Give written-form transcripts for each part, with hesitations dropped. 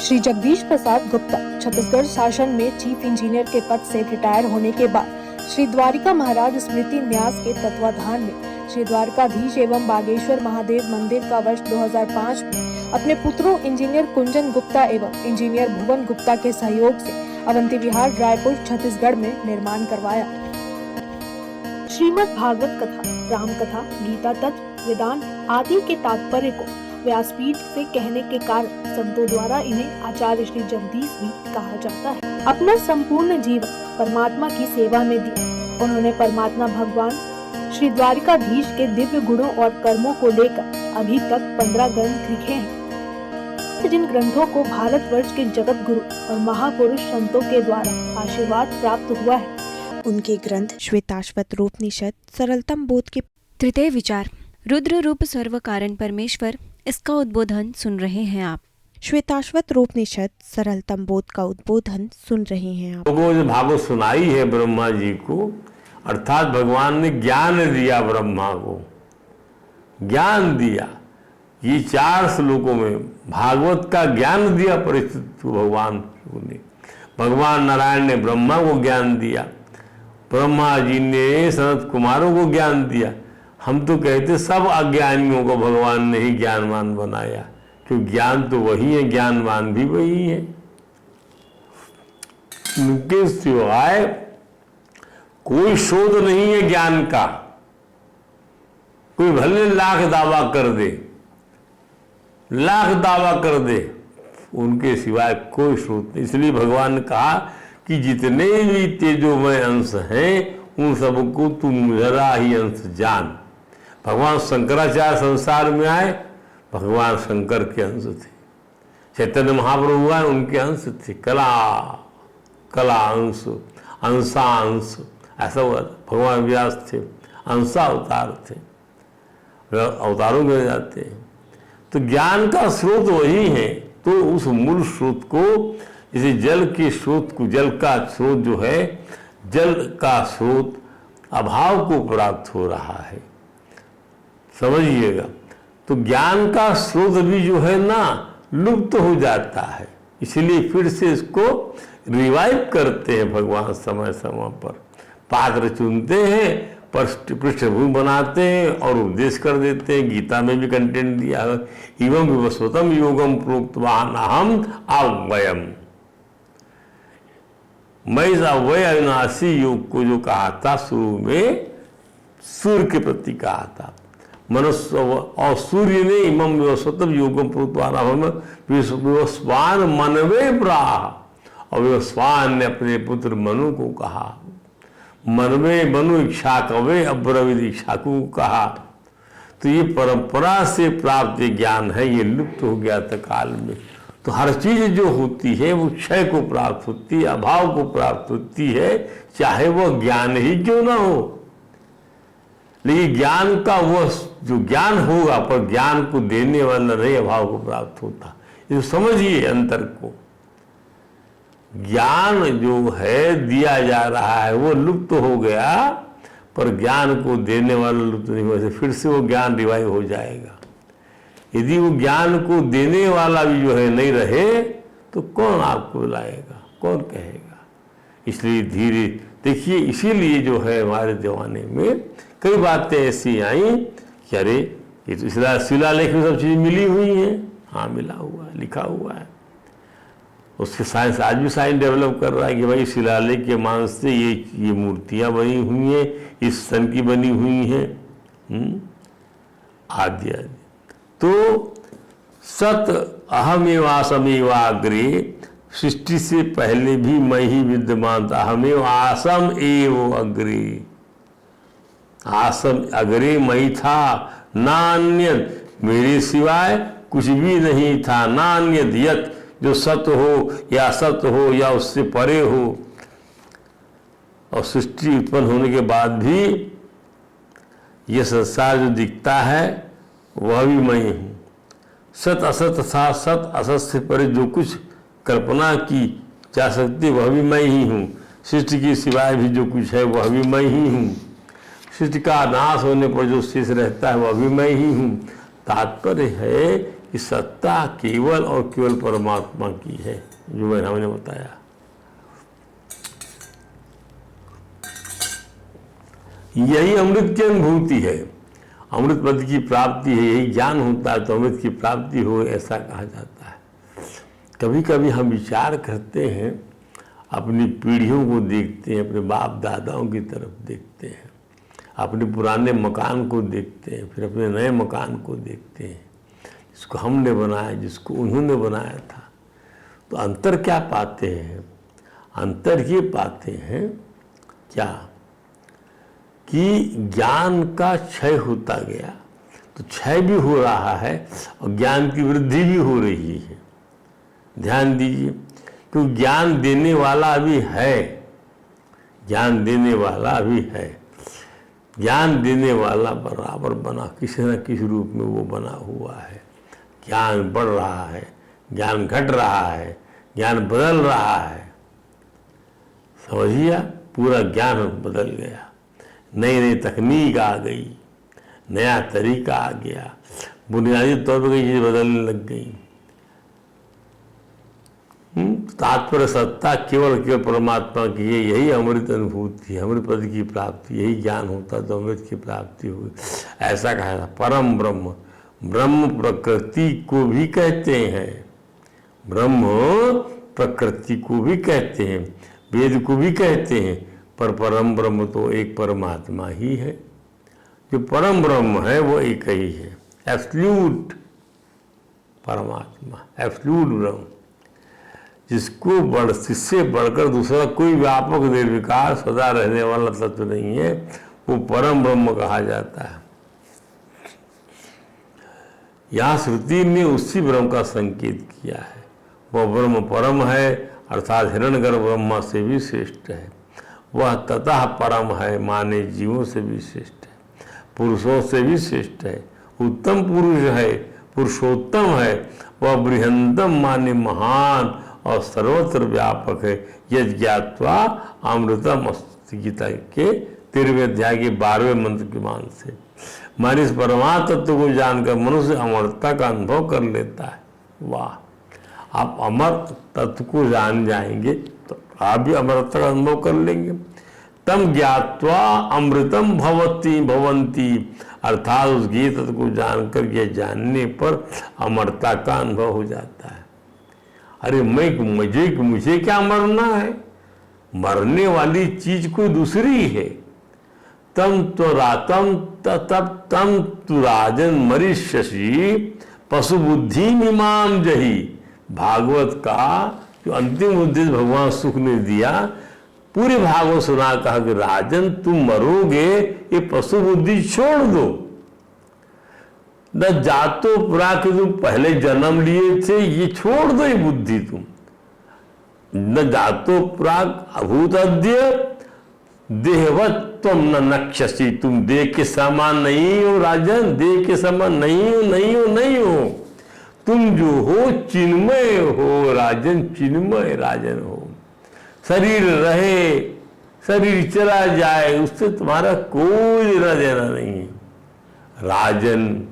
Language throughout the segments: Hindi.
श्री जगदीश प्रसाद गुप्ता छत्तीसगढ़ शासन में चीफ इंजीनियर के पद से रिटायर होने के बाद श्री द्वारिका महाराज स्मृति न्यास के तत्वाधान में श्री द्वारकाधीश एवं बागेश्वर महादेव मंदिर का वर्ष 2005 में अपने पुत्रों इंजीनियर कुंजन गुप्ता एवं इंजीनियर भुवन गुप्ता के सहयोग से अवंती विहार रायपुर छत्तीसगढ़ में निर्माण करवाया। श्रीमद् भागवत कथा, राम कथा, गीता तत्व, वेदांत आदि के तात्पर्य को व्यासपीठ से कहने के कारण संतों द्वारा इन्हें आचार्य श्री जगदीश भी कहा जाता है। अपना संपूर्ण जीवन परमात्मा की सेवा में दिया। उन्होंने परमात्मा भगवान श्री द्वारिकाधीश के दिव्य गुणों और कर्मों को लेकर अभी तक 15 ग्रंथ लिखे हैं, जिन ग्रंथों को भारतवर्ष के जगत गुरु और महापुरुष संतों के द्वारा आशीर्वाद प्राप्त हुआ है। उनके ग्रंथ श्वेताश्वत रूपनिषद, सरलतम बोध के तृतीय विचार, रुद्र रूप सर्व कारण परमेश्वर, इसका उद्बोधन सुन रहे हैं आप। श्वेताश्वत रूपनिषद, सरलतम बोध का उद्बोधन सुन रहे हैं आप। लोगों ने भागवत सुनाई है ब्रह्मा जी को, अर्थात भगवान ने ज्ञान दिया, ब्रह्मा को ज्ञान दिया। ये 4 श्लोकों में भागवत का ज्ञान दिया परिस्थित भगवान ने। भगवान नारायण ने ब्रह्मा को ज्ञान दिया, ब्रह्मा जी ने सनत कुमारों को ज्ञान दिया। हम तो कहते सब अज्ञानियों को भगवान ने ही ज्ञानवान बनाया, क्योंकि ज्ञान तो वही है, ज्ञानवान भी वही है। उनके सिवाय कोई शोध नहीं है ज्ञान का। कोई भले लाख दावा कर दे, लाख दावा कर दे, उनके सिवाय कोई स्रोत नहीं। इसलिए भगवान ने कहा कि जितने भी तेजोमय अंश हैं उन सबको तुम जरा ही अंश जान। भगवान शंकराचार्य संसार में आए, भगवान शंकर के अंश थे। चैतन्य महाप्रभु आए, उनके अंश थे। कला अंश, अंशा अंश, ऐसा हुआ। भगवान व्यास थे, अंशा अवतार थे, अवतारों में जाते हैं। तो ज्ञान का स्रोत वही है। तो उस मूल स्रोत को, जैसे जल के स्रोत को, जल का स्रोत जो है, जल का स्रोत अभाव को प्राप्त हो रहा है, समझिएगा। तो ज्ञान का स्रोत भी जो है ना, लुप्त हो जाता है। इसलिए फिर से इसको रिवाइव करते हैं भगवान समय समय पर। पात्र चुनते हैं, पृष्ठभूमि बनाते हैं और उपदेश कर देते हैं। गीता में भी कंटेंट दिया है, एवं विवस्वतम योगम प्रोक्तवान अहम अव्ययम। मैं अव्यय अविनाशी योग को जो कहा था शुरू में, सूर्य के प्रति कहा था। मनुष्य और सूर्य ने इमं विवस्वतम योगम प्रोक्तवान अहम विवस्वान मनवे प्राह। और विवस्वान ने अपने पुत्र मनु को कहा। मनवे मनु इच्छा कवे अब्रविद इच्छाकु को कहा। तो ये परंपरा से प्राप्त ज्ञान है, ये लुप्त हो गया था काल में। तो हर चीज जो होती है वो क्षय को प्राप्त होती है, अभाव को प्राप्त होती है, चाहे वह ज्ञान ही क्यों ना हो। लेकिन ज्ञान का वह जो ज्ञान होगा, पर ज्ञान को देने वाला नहीं, अभाव को प्राप्त होता। ये समझिए अंतर को। ज्ञान जो है दिया जा रहा है वो लुप्त हो गया, पर ज्ञान को देने वाला लुप्त नहीं हुआ। फिर से वो ज्ञान रिवाइव हो जाएगा। यदि वो ज्ञान को देने वाला भी जो है नहीं रहे, तो कौन आपको लाएगा, कौन कहेगा। इसलिए धीरे देखिए, इसीलिए जो है हमारे जमाने में कई बातें ऐसी आई कि अरे ये तो शिलालेख में सब चीज़ मिली हुई हैं। हाँ, मिला हुआ है, लिखा हुआ है। उसके साइंस आज भी साइंस डेवलप कर रहा है कि भाई शिलालेख के मांस से ये मूर्तियां बनी हुई हैं, इस सन की बनी हुई हैं, आदि आदि। तो सत अहमेवासमेवाग्रे, सृष्टि से पहले भी मैं ही विद्यमान था। अहमेव आसम एव अग्रे, आसम अग्रे मैं था, नान्यत मेरे सिवाय कुछ भी नहीं था। नान्यत यत, जो सत्य हो या असत्य हो या उससे परे हो। और सृष्टि उत्पन्न होने के बाद भी यह संसार जो दिखता है वह भी मैं हूँ। सत असत था, सत असत से परे जो कुछ कल्पना की जा सकती वह भी मैं ही हूँ। सृष्टि के सिवाय भी जो कुछ है वह भी मैं ही हूँ। सृष्टि का नाश होने पर जो शेष रहता है वह भी मैं ही हूँ। तात्पर्य है कि सत्ता केवल और केवल परमात्मा की है, जो हमने बताया। यही अमृत की अनुभूति है, अमृत पद की प्राप्ति है, यही ज्ञान होता है तो अमृत की प्राप्ति हो, ऐसा कहा जाता है। कभी कभी हम विचार करते हैं, अपनी पीढ़ियों को देखते हैं, अपने बाप दादाओं की तरफ देखते हैं, अपने पुराने मकान को देखते हैं, फिर अपने नए मकान को देखते हैं, जिसको हमने बनाया, जिसको उन्होंने बनाया था, तो अंतर क्या पाते हैं? अंतर ये पाते हैं क्या कि ज्ञान का क्षय होता गया, तो क्षय भी हो रहा है और ज्ञान की वृद्धि भी हो रही है। ध्यान दीजिए, क्योंकि ज्ञान देने वाला अभी है, ज्ञान देने वाला अभी है, ज्ञान देने वाला बराबर बना, किसी न किसी रूप में वो बना हुआ है। ज्ञान बढ़ रहा है, ज्ञान घट रहा है, ज्ञान बदल रहा है। समझिए, पूरा ज्ञान बदल गया, नई नई तकनीक आ गई, नया तरीका आ गया, बुनियादी तौर पर कई चीज़ बदलने लग गई। तात्पर्य सत्ता केवल केवल परमात्मा की है, यही अमृत अनुभूति है, अमृत पद की प्राप्ति, यही ज्ञान होता तो अमृत की प्राप्ति हुई। ऐसा कहा था। परम ब्रह्म, ब्रह्म प्रकृति को भी कहते हैं, ब्रह्म प्रकृति को भी कहते हैं, वेद को भी कहते हैं, पर परम ब्रह्म तो एक परमात्मा ही है। जो परम ब्रह्म है वो एक ही है, एब्सोल्यूट परमात्मा, एब्सोल्यूट ब्रह्म, जिससे बढ़कर दूसरा कोई व्यापक निर्विकार सदा रहने वाला तत्व नहीं है, वो परम ब्रह्म कहा जाता है। यहाँ श्रुति ने उसी ब्रह्म का संकेत किया है। वह ब्रह्म परम है, अर्थात हिरण्यगर्भ ब्रह्मा से भी श्रेष्ठ है। वह ततः परम है, माने जीवों से भी श्रेष्ठ है, पुरुषों से भी श्रेष्ठ है, उत्तम पुरुष है, पुरुषोत्तम है। वह बृहंतम माने महान और सर्वत्र व्यापक है। यद ज्ञात्वा अमृतम अस्ति, गीता के 13वें अध्याय के 12वें मंत्र के मान से, माने इस परमात्म तत्व को जानकर मनुष्य अमरता का अनुभव कर लेता है। वाह, आप अमर तत्व को जान जाएंगे तो आप भी अमरता का अनुभव कर लेंगे। तम ज्ञात्वा अमृतम भवंती, अर्थात उस गीत तत्व को जानकर या जानने पर अमरता का अनुभव हो जाता है। अरे मुझे क्या मरना है? मरने वाली चीज कोई दूसरी है। तम तु राजन मरिष्यसि पशु बुद्धि मिमाम जही। भागवत का जो अंतिम उद्देश्य भगवान सुख ने दिया, पूरे भागवत सुना, कहा कि राजन तुम मरोगे, ये पशु बुद्धि छोड़ दो। न जातो पुरा के तुम पहले जन्म लिए थे, ये छोड़ दो, ये बुद्धि तुम। न जातो प्राग अभूत अद्य देहवत तुम न नक्षसी, तुम देह के समान नहीं हो राजन, देह के समान नहीं हो। तुम जो हो चिन्मय हो राजन, चिन्मय राजन हो। शरीर रहे, शरीर चला जाए, उससे तुम्हारा कोई लेना देना नहीं है राजन।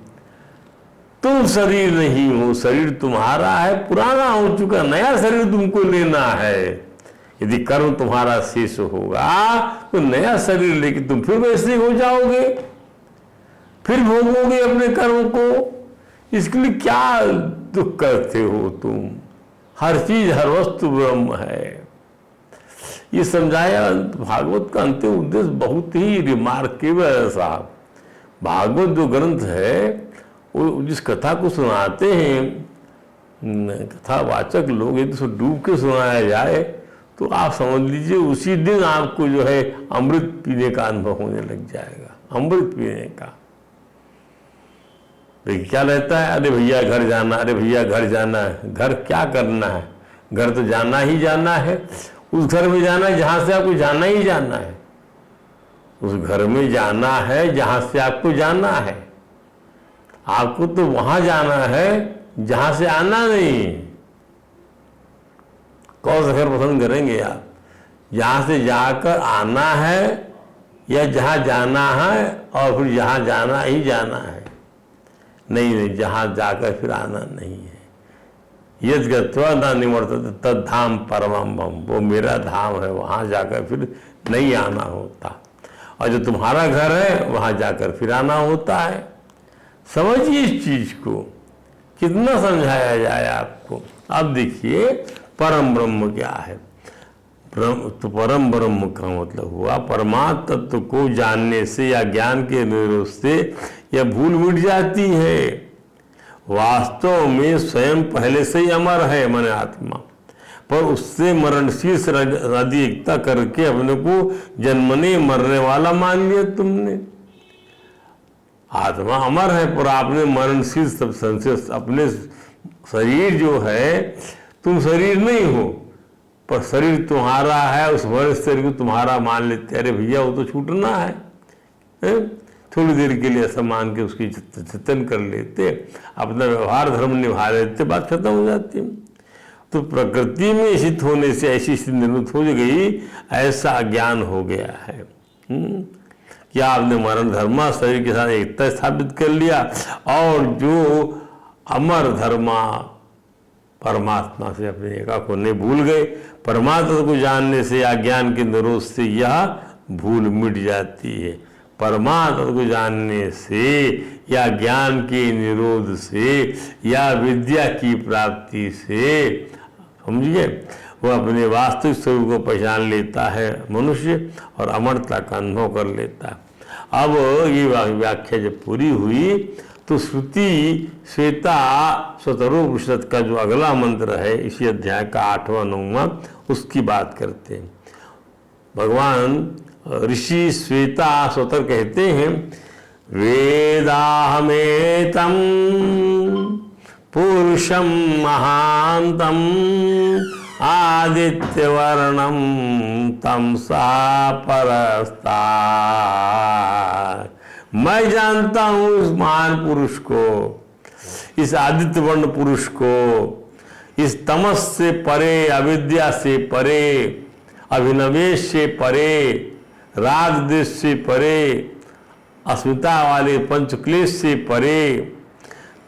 तुम शरीर नहीं हो, शरीर तुम्हारा है, पुराना हो चुका, नया शरीर तुमको लेना है। यदि कर्म तुम्हारा शेष होगा तो नया शरीर लेके तुम फिर वैसे हो जाओगे, फिर भोगोगे अपने कर्म को। इसके लिए क्या दुख करते हो तुम? हर चीज, हर वस्तु ब्रह्म है। ये समझाया। भागवत का अंतिम उद्देश्य बहुत ही रिमार्केबल है साहब। भागवत जो ग्रंथ है, वो जिस कथा को सुनाते हैं कथावाचक लोग, यदि उसको डूब के सुनाया जाए तो आप समझ लीजिए उसी दिन आपको जो है अमृत पीने का अनुभव होने लग जाएगा। अमृत पीने का क्या रहता है? अरे भैया घर जाना, अरे भैया घर जाना है। घर क्या करना है? घर तो जाना ही जाना है। उस घर में जाना है जहां से आपको जाना ही जाना है। उस घर में जाना है जहां से आपको जाना है। आपको तो वहां जाना है जहां से आना नहीं। कौन सा घर पसंद करेंगे आप? जहां से जाकर आना है या जहां जाना है और फिर जहां जाना ही जाना है? नहीं, जहाँ जाकर फिर आना नहीं है। यद गत्वा न निवर्तते तद धाम परमम भम, वो मेरा धाम है, वहाँ जाकर फिर नहीं आना होता। और जो तुम्हारा घर है वहाँ जाकर फिर आना होता है। समझिए इस चीज को, कितना समझाया जाए आपको। अब देखिए परम ब्रह्म क्या है। तो परम ब्रह्म का मतलब हुआ परमात्म तत्व को जानने से या ज्ञान के निरोध से यह भूल मिट जाती है। वास्तव में स्वयं पहले से ही अमर है मन आत्मा, पर उससे मरणशील आदि एकता करके अपने को जन्मने मरने वाला मान लिया तुमने। आत्मा अमर है पर आपने मरणशील सब संशय, अपने शरीर जो है, तुम शरीर नहीं हो पर शरीर तुम्हारा है, उस मर शरीर को तुम्हारा मान लेते। अरे भैया वो तो छूटना है, थोड़ी देर के लिए ऐसा मान के उसकी चिंतन कर लेते, अपना व्यवहार धर्म निभा लेते, बात खत्म हो जाती है। तो प्रकृति में स्थित होने से ऐसी स्थिति निर्मित हो गई, ऐसा ज्ञान हो गया है कि आपने मरण धर्मा शरीर के साथ एकता स्थापित कर लिया और जो अमर धर्मा परमात्मा से अपने एका को नहीं भूल गए। परमात्मा को जानने से या ज्ञान के निरोध से यह भूल मिट जाती है। परमात्मा को जानने से या ज्ञान के निरोध से या विद्या की प्राप्ति से, समझिए, वो अपने वास्तविक स्वरूप को पहचान लेता है मनुष्य और अमरता का अनुभव कर लेता है। अब ये व्याख्या जब पूरी हुई तो श्रुति श्वेता स्वतरोपनिषद का जो अगला मंत्र है, इसी अध्याय का 8वां 9वां, उसकी बात करते हैं। भगवान ऋषि श्वेता स्वतर कहते हैं, वेदाहमेतं पुरुषं महान्तं आदित्यवर्णं तमसा परस्तात्। मैं जानता हूँ इस महान पुरुष को, इस आदित्य वर्ण पुरुष को, इस तमस से परे, अविद्या से परे, अभिनिवेश से परे, राग देश से परे, अस्मिता वाले पंचक्लेश से परे।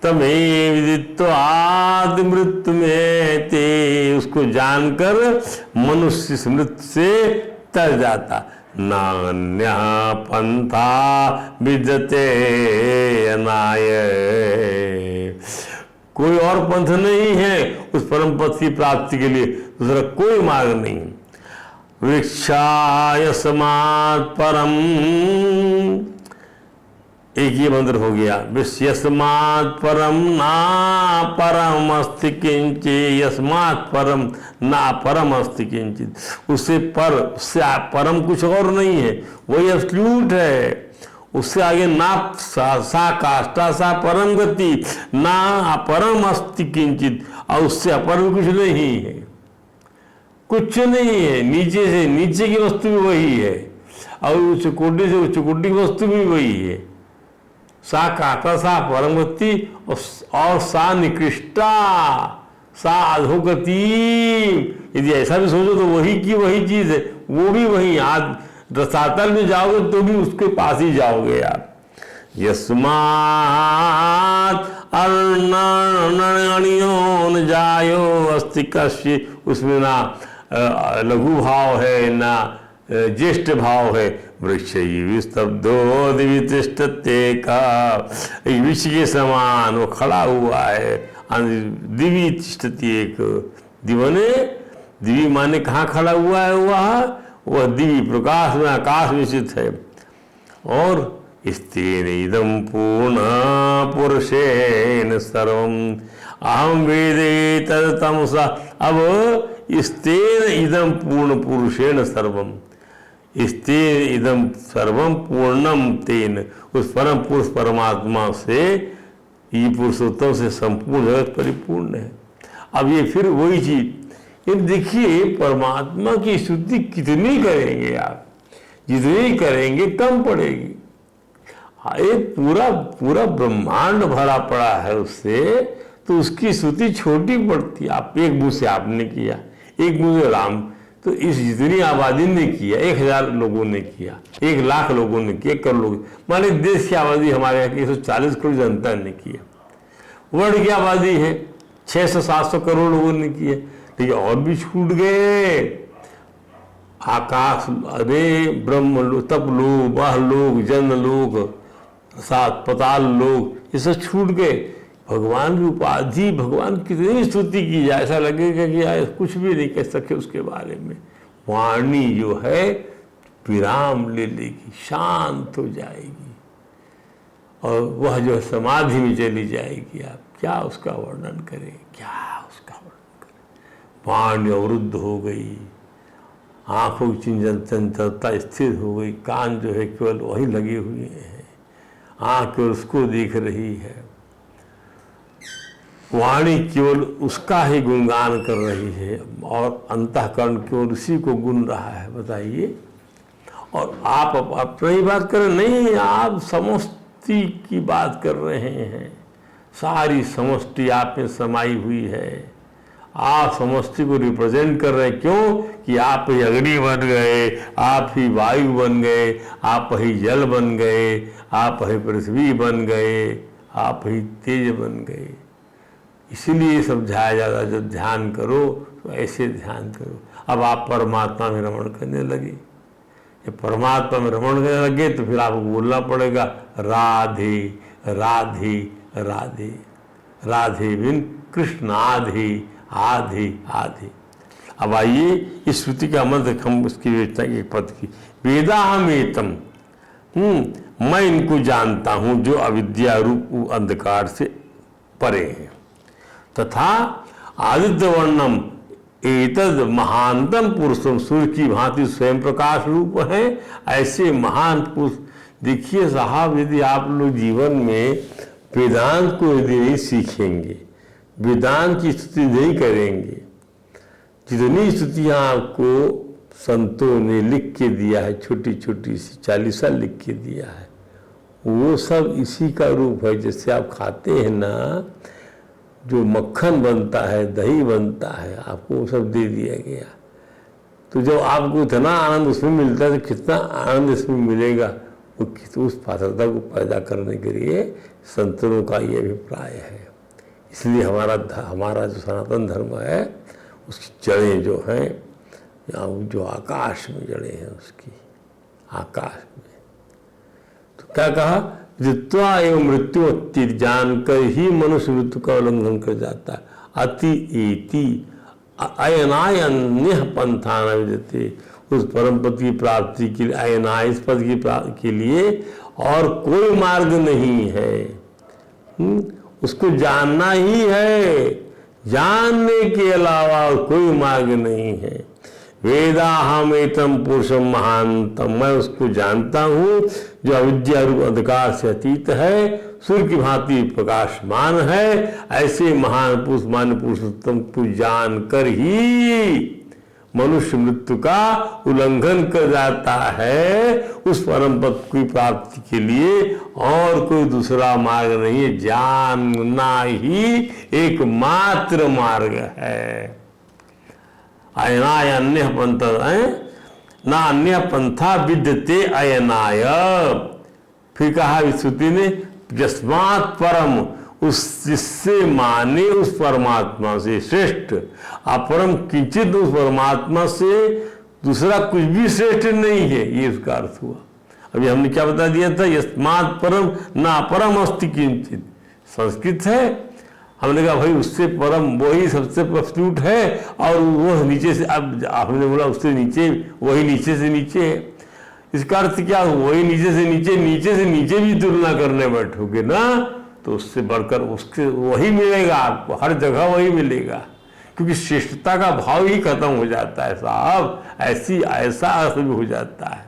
तमें विदित्वा आदि मृत्यु में ते, उसको जानकर मनुष्य इस मृत्यु से तर जाता। नान्य पंथा विद्यते अनाय, कोई और पंथ नहीं है उस परम पद की प्राप्ति के लिए, दूसरा कोई मार्ग नहीं। वृक्षायस्मात् परम, एक ये मंत्र हो गया। यस्मात् परम ना परम अस्ति किंचित, यस्मात् परम ना परम अस्ति किंचित, उससे पर, उससे परम कुछ और नहीं है, वही एब्सोल्यूट है। उससे आगे ना सा काष्ठा सा परम गति, ना अपरम अस्ति किंचित, और उससे अपरम कुछ नहीं है, कुछ नहीं है। नीचे से नीचे की वस्तु भी वही है और उच्च कोटि से उच्च कोटि की वस्तु भी वही है। सा काता सा परमगति और सा निकृष्टा सा अधोगति। यदि ऐसा भी सोचो तो वही की वही चीज है, वो भी वही। आज रसातल में जाओगे तो भी उसके पास ही जाओगे आप। यस्मात् अर्णयो न जायो अस्ति कस्य, उसमें ना लघु भाव है ना ज्येष्ठ भाव है। वृक्ष स्तब्धो दिव्य तिष्ठते का, एक वृक्ष के समान वो खड़ा हुआ है। दिव्य तिष्ठती, एक दिवने दिव्य माने कहाँ खड़ा हुआ है, वह दिव्य प्रकाश में आकाश में स्थित है। और स्तेन इदं पूर्ण पुरुषेण सर्वम अहम वेदे तद तमसा। अब स्तेन इदं पूर्ण पुरुषेण सर्वम, स्तेन इदं सर्वम पूर्णम तेन, उस परम पुरुष परमात्मा से ये पुरुषोत्तम से संपूर्ण जगत परिपूर्ण है। अब ये फिर वही चीज, ये देखिए परमात्मा की स्तुति कितनी करेंगे आप, जितनी करेंगे कम पड़ेगी। एक पूरा पूरा ब्रह्मांड भरा पड़ा है उससे, तो उसकी स्तुति छोटी पड़ती है। आप एक मुंह से आपने किया, एक मुंह से राम तो इस जितनी आबादी ने किया, 1000 लोगों ने किया, 1 लाख लोगों ने किया, 1 करोड़ लोग, माने देश की आबादी हमारे यहाँ की 140 करोड़ जनता ने किया। वर्ल्ड की आबादी है 600-700 करोड़ लोगों ने किया, लेकिन और भी छूट गए। आकाश, अरे ब्रह्म लोग, तप लोग, वह लोग, जन लोग, सात पताल लोग, ये सब छूट गए। भगवान की उपाधि, भगवान कितनी स्तुति की जाए, ऐसा लगेगा कि यार कुछ भी नहीं कह सके उसके बारे में। वाणी जो है विराम ले लेगी, शांत हो जाएगी, और वह जो समाधि में चली जाएगी। आप क्या उसका वर्णन करें, क्या उसका वर्णन करें। वाणी अवरुद्ध हो गई, आंखों की चंचलता स्थिर हो गई, कान जो है केवल वही लगे हुए हैं, आंख केवल उसको देख रही है, वाणी केवल उसका ही गुणगान कर रही है, और अंतःकरण केवल उसी को गुण रहा है। बताइए। और आप अपनी बात कर रहे नहीं, आप समष्टि की बात कर रहे हैं। सारी समष्टि आप में समाई हुई है। आप समष्टि को रिप्रेजेंट कर रहे हैं। क्यों? कि आप ही अग्नि बन गए, आप ही वायु बन गए, आप ही जल बन गए, आप ही पृथ्वी बन गए, आप ही तेज बन गए। इसीलिए समझाया जाता है, जब ध्यान करो तो ऐसे ध्यान करो। अब आप परमात्मा में रमण करने लगे, जब परमात्मा में रमण करने लगे तो फिर आपको बोलना पड़ेगा राधे राधे राधे, राधे बिन कृष्ण आधे आधे आधे। अब आइए इस श्रुति का मंत्र, हम उसकी विवेचना एक पद की। वेदाहमेतम, मैं इनको जानता हूं जो अविद्या रूप अंधकार से परे हैं। तथा आदित्य वर्णम एतद महानतम पुरुषम, सूर्य की भांति स्वयं प्रकाश रूप है। ऐसे महान पुरुष, देखिए साहब, यदि आप लोग जीवन में वेदांत को यदि नहीं सीखेंगे, वेदांत की स्तुति नहीं करेंगे, जितनी स्तुतियाँ आपको संतों ने लिख के दिया है, छोटी छोटी सी 40 लिख के दिया है, वो सब इसी का रूप है। जैसे आप खाते हैं ना, जो मक्खन बनता है, दही बनता है, आपको वो सब दे दिया गया। तो जब आपको इतना आनंद उसमें मिलता है तो कितना आनंद इसमें मिलेगा, वो उस पात्रता को पैदा करने के लिए संतों का ये अभिप्राय है। इसलिए हमारा जो सनातन धर्म है, उसकी जड़ें जो हैं, जो आकाश में जड़ें हैं, उसकी आकाश में। तो क्या कहा? जित्वा एवं मृत्यु अति, जानकर ही मनुष्य मृत्यु का उल्लंघन कर जाता है। अति एति अयनाय अन्य पंथा न विद्यते, उस परम पद की प्राप्ति के लिए, अयनाय इस पद की प्राप्ति के लिए और कोई मार्ग नहीं है। उसको जानना ही है, जानने के अलावा और कोई मार्ग नहीं है। वेदाहमेतम पुरुषम महानतम, मैं उसको जानता हूँ जो अविद्या रूप अंधकार से अतीत है, सूर्य की भांति प्रकाशमान है। ऐसे महान पुरुष, मान पुरुषोत्तम को जानकर ही मनुष्य मृत्यु का उल्लंघन कर जाता है। उस परम पद की प्राप्ति के लिए और कोई दूसरा मार्ग नहीं है, जानना ही एकमात्र मार्ग है। अयनाय अन्य पंथ ना अन्य पंथा विद्यते अयनाय। फिर कहा विश्रुति ने, यस्मात् परम, उस जिससे माने उस परमात्मा से श्रेष्ठ, अपरम किंचित, उस परमात्मा से दूसरा कुछ भी श्रेष्ठ नहीं है, ये उसका अर्थ हुआ। अभी हमने क्या बता दिया था? यस्मात् परम ना परम अस्ति किंचित, संस्कृत है। हमने कहा भाई उससे परम वही सबसे एब्सोल्यूट है, और वह नीचे से, अब आपने बोला उससे नीचे, वही नीचे से नीचे है। इसका अर्थ क्या? वही नीचे से नीचे, नीचे से नीचे भी तुलना करने बैठोगे ना, तो उससे बढ़कर उसके वही मिलेगा आपको, हर जगह वही मिलेगा, क्योंकि श्रेष्ठता का भाव ही खत्म हो जाता है साहब। ऐसा अर्थ भी हो जाता है,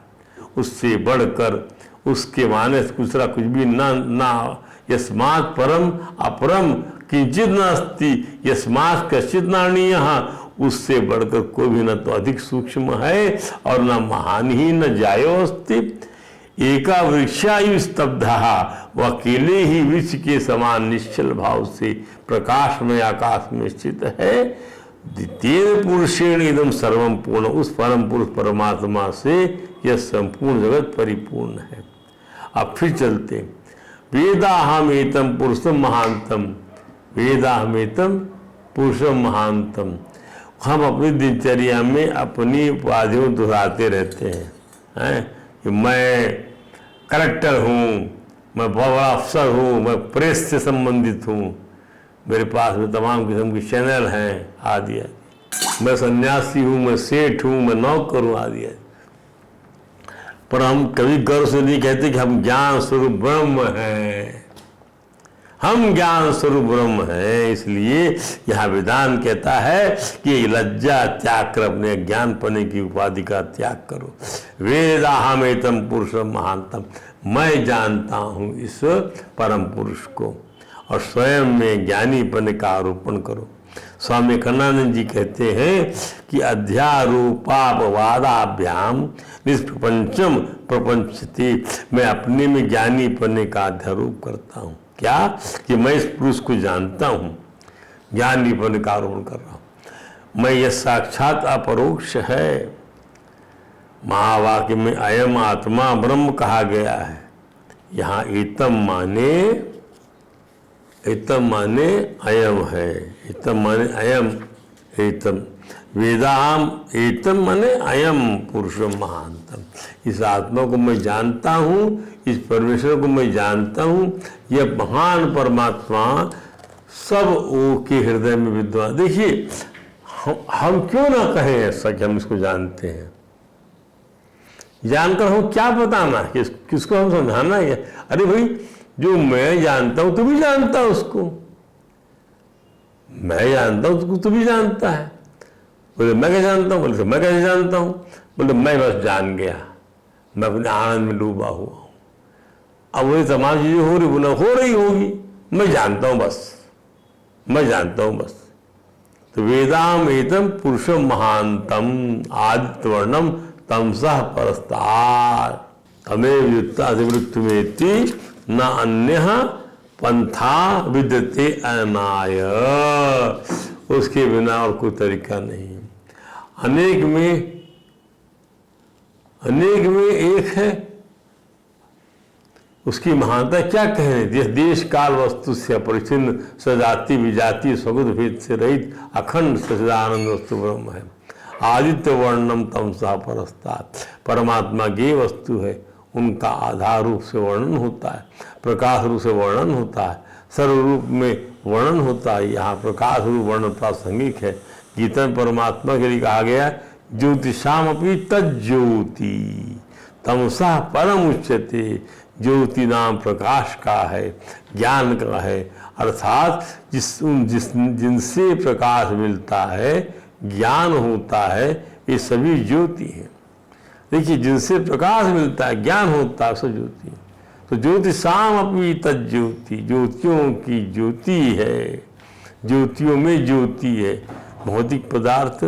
उससे बढ़कर उसके माने दूसरा कुछ भी ना। यस्मात् परम अपरम किंचित नास्ति, यस्मात् कश्चित नान्यः, उससे बढ़कर कोई भी न तो अधिक सूक्ष्म है और न महान ही न जायो अस्ति। एका वृक्षायु स्तब्धा, वह अकेले ही वृक्ष के समान निश्चल भाव से प्रकाश में आकाश में स्थित है। द्वितीय पुरुषेण इदम सर्वम पूर्ण, उस परम पुरुष परमात्मा से यह संपूर्ण जगत परिपूर्ण है। अब फिर चलते, वेदाहम एतम पुरुषम महांतम, वेदाहम एतम पुरुषम महांतम। हम अपनी दिनचर्या में अपनी उपाधियों दोहराते रहते हैं कि मैं कलेक्टर हूँ, मैं बहुत बड़ा अफसर हूँ, मैं प्रेस से संबंधित हूँ, मेरे पास में तमाम किस्म के चैनल हैं आदि आदि, मैं सन्यासी हूँ, मैं सेठ हूँ, मैं नौकर हूँ आदि आदि। पर हम कभी गर्व से नहीं कहते कि हम ज्ञान स्वरूप ब्रह्म हैं, हम ज्ञान स्वरूप ब्रह्म हैं। इसलिए यहाँ विधान कहता है कि लज्जा त्याग कर अपने ज्ञान पाने की उपाधि का त्याग करो। वेदाहमेतम पुरुषम महांतम, मैं जानता हूँ इस परम पुरुष को, और स्वयं में ज्ञानी पने का आरोपण करो। स्वामी कन्नानंद जी कहते हैं कि अध्यारोपापवादाभ्याम निष्प्रपंचम प्रपंचते, मैं अपने में ज्ञानी पने का अध्यारोप करता हूँ। क्या कि मैं इस पुरुष को जानता हूँ, ज्ञानी पने का आरोपण कर रहा हूँ। मैं यह साक्षात अपरोक्ष है। महावाक्य में अयम आत्मा ब्रह्म कहा गया है। यहाँ एतम माने अयम है, एतम माने अयम, एतम वेदाम, एतम माने अयम पुरुषम महांतम। इस आत्मा को मैं जानता हूँ, इस परमेश्वर को मैं जानता हूँ, यह महान परमात्मा सब ओ के हृदय में विद्वान। देखिए हम क्यों ना कहें ऐसा कि हम इसको जानते हैं, जानकर हम क्या बताना, किसको हम समझाना है। अरे भाई जो मैं जानता हूं तू भी जानता है उसको, मैं जानता हूं उसको तू भी जानता है। बोले मैं क्या जानता हूं, बोले मैं कैसे जानता हूं, बोले मैं बस जान गया, मैं अपने आनंद में डूबा हुआ हूं। अब वही तमाम चीजें हो रही, बोला हो रही होगी, मैं जानता हूं बस, मैं जानता हूं बस। तो वेदाम एतम पुरुषम महांतम आदित्यवर्णम तमसः परस्तात् तमेव युक्ताधिवृत्तिमेति न अन्य पंथा विद्यते अनाय, उसके बिना और कोई तरीका नहीं। अनेक में एक है, उसकी महानता क्या कहने। देश काल वस्तु से अपरिचिन्न, सजाति विजाति स्वगुण भेद से रहित अखंड सच्चिदानंद वस्तु ब्रह्म है। आदित्य वर्णम तमसा परस्तात्, परमात्मा की वस्तु है, उनका आधार रूप से वर्णन होता है, प्रकाश रूप से वर्णन होता है, सर्वरूप में वर्णन होता है। यहाँ प्रकाश रूप वर्णन प्रासंगिक है। गीता में परमात्मा के लिए कहा गया ज्योतिषाम अपनी तज्ज्योति तमसा परम उच्यते, ज्योति नाम प्रकाश का है, ज्ञान का है, अर्थात जिनसे प्रकाश मिलता है, ज्ञान होता है, ये सभी ज्योति हैं। देखिए जिनसे प्रकाश मिलता है, ज्ञान होता है, सब ज्योति। तो ज्योतिषाम अपनी तज्ज्योति, ज्योतियों की ज्योति है, ज्योतियों में ज्योति है। भौतिक पदार्थ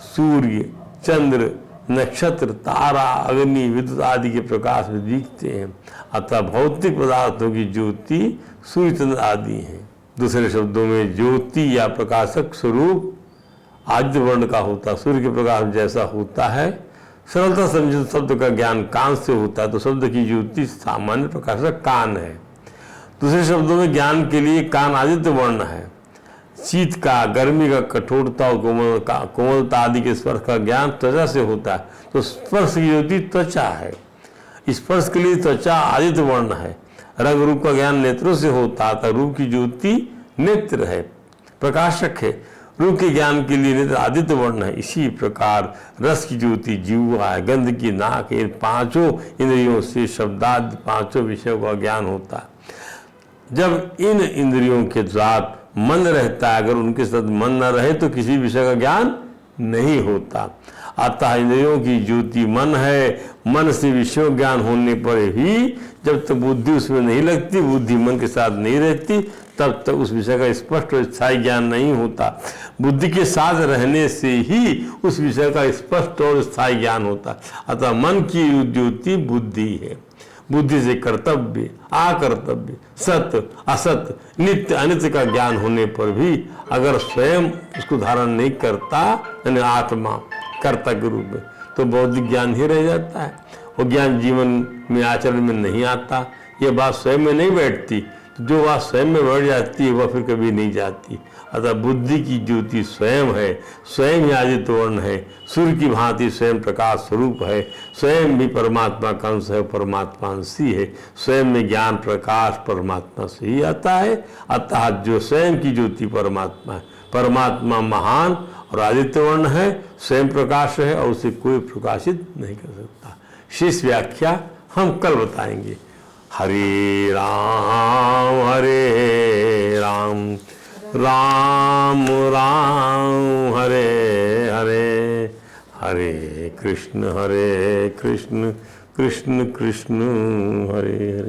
सूर्य, चंद्र, नक्षत्र, तारा, अग्नि, विद्युत आदि के प्रकाश में दिखते हैं। अतः भौतिक पदार्थों की ज्योति सूर्य, चंद्र आदि हैं। दूसरे शब्दों में ज्योति या प्रकाशक स्वरूप आदित्य वर्ण का होता है। सूर्य के प्रकाश जैसा होता है, सरलता समझे तो शब्द का ज्ञान कान से होता है, तो शब्द की ज्योति सामान्य प्रकाशक कान है। दूसरे शब्दों में ज्ञान के लिए कान आदित्य वर्ण है। शीत का, गर्मी का, कठोरता और कोमलता आदि के स्पर्श का ज्ञान त्वचा से होता है, तो स्पर्श की ज्योति त्वचा है। स्पर्श के लिए त्वचा आदित्य वर्ण है। रंग रूप का ज्ञान नेत्रों से होता है, रूप की ज्योति नेत्र है, प्रकाशक है। रूप के ज्ञान के लिए नेत्र आदित्य वर्ण है। इसी प्रकार रस की ज्योति जीवा है, गंध की नाक, इन पांचों इंद्रियों से शब्दादि पांचों विषयों का ज्ञान होता है। जब इन इंद्रियों के साथ मन रहता है, अगर उनके साथ मन न रहे तो किसी विषय का ज्ञान नहीं होता। अतः इंद्रियों की ज्योति मन है, मन से विषय ज्ञान होने पर ही, जब तक बुद्धि उसमें नहीं लगती, बुद्धि मन के साथ नहीं रहती, तब तक उस विषय का स्पष्ट और स्थायी ज्ञान नहीं होता। बुद्धि के साथ रहने से ही उस विषय का स्पष्ट और स्थायी ज्ञान होता। अतः मन की ज्योति बुद्धि है। बुद्धि से कर्तव्य, अकर्तव्य, सत्य, असत्य, नित्य अनित्य का ज्ञान होने पर भी अगर स्वयं उसको धारण नहीं करता, यानी आत्मा कर्ता के रूप में, तो बौद्धिक ज्ञान ही रह जाता है। वो ज्ञान जीवन में आचरण में नहीं आता। ये बात स्वयं में नहीं बैठती, तो जो बात स्वयं में बैठ जाती है वह फिर कभी नहीं जाती। अतः बुद्धि की ज्योति स्वयं है, स्वयं ही आदित्य वर्ण है, सूर्य की भांति स्वयं प्रकाश स्वरूप है, स्वयं भी परमात्मा का अंश है, परमात्मा अंशी है, स्वयं में ज्ञान प्रकाश परमात्मा से ही आता है। अतः जो स्वयं की ज्योति परमात्मा है, परमात्मा महान और आदित्य वर्ण है, स्वयं प्रकाश है और उसे कोई प्रकाशित नहीं कर सकता। शेष व्याख्या हम कल बताएंगे। हरे राम राम राम हरे हरे, हरे कृष्ण कृष्ण कृष्ण हरे हरे।